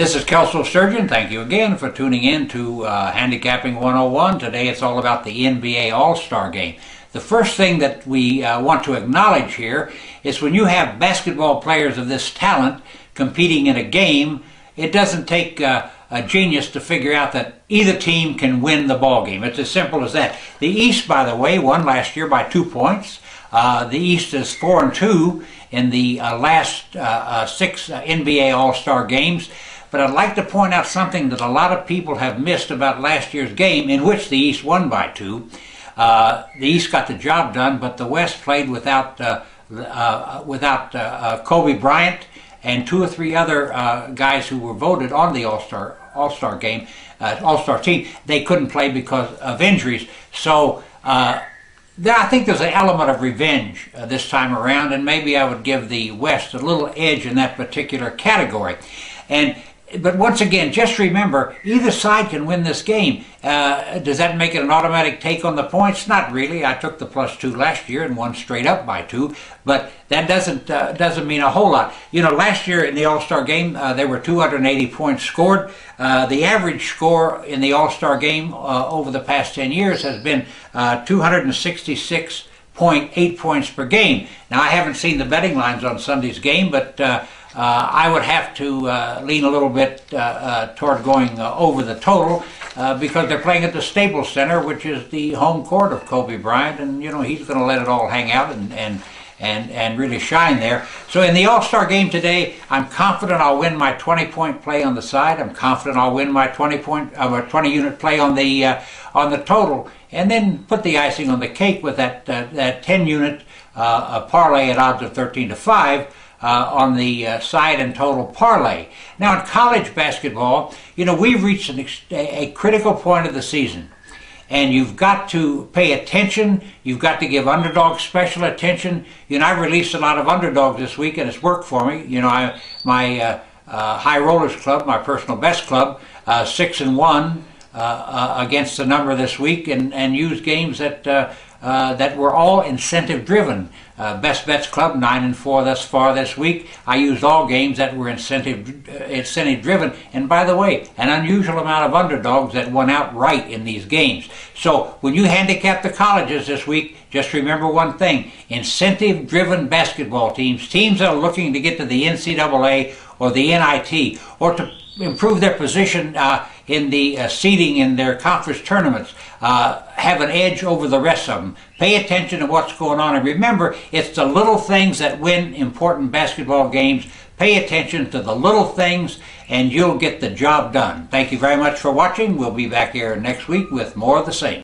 This is Kelso Surgeon. Thank you again for tuning in to Handicapping 101. Today it's all about the NBA All-Star Game. The first thing that we want to acknowledge here is when you have basketball players of this talent competing in a game, it doesn't take a genius to figure out that either team can win the ball game. It's as simple as that. The East, by the way, won last year by 2 points. The East is 4-2 in the last 6 NBA All-Star games. But I'd like to point out something that a lot of people have missed about last year's game, in which the East won by 2. The East got the job done, but the West played without Kobe Bryant and 2 or 3 other guys who were voted on the All-Star game, All-Star team. They couldn't play because of injuries. So I think there's an element of revenge this time around, and maybe I would give the West a little edge in that particular category. But once again, just remember, either side can win this game. Does that make it an automatic take on the points? Not really. I took the +2 last year and won straight up by 2, but that doesn't mean a whole lot. You know, last year in the All-Star game, there were 280 points scored. The average score in the All-Star game over the past 10 years has been 266.8 points per game. Now, I haven't seen the betting lines on Sunday's game, but I would have to lean a little bit toward going over the total because they're playing at the Staples Center, which is the home court of Kobe Bryant, and you know he's going to let it all hang out and really shine there. So in the All-Star game today, I'm confident I'll win my 20-point play on the side. I'm confident I'll win my 20-unit play on the total, and then put the icing on the cake with that 10-unit parlay at odds of 13-5. On the side and total parlay. Now in college basketball, you know, we've reached a critical point of the season, and you've got to pay attention. You've got to give underdogs special attention. You know, I've released a lot of underdogs this week, and it's worked for me. You know, my High Rollers Club, my personal best club, 6-1 against the number this week, and used games that were all incentive driven. Best Bets Club, 9-4 thus far this week. I used all games that were incentive driven, and by the way, an unusual amount of underdogs that won outright in these games. So when you handicap the colleges this week, just remember one thing: incentive driven basketball teams that are looking to get to the NCAA or the NIT, or to improve their position in the seeding in their conference tournaments, have an edge over the rest of them. Pay attention to what's going on, and remember, it's the little things that win important basketball games. Pay attention to the little things, and you'll get the job done. Thank you very much for watching. We'll be back here next week with more of the same.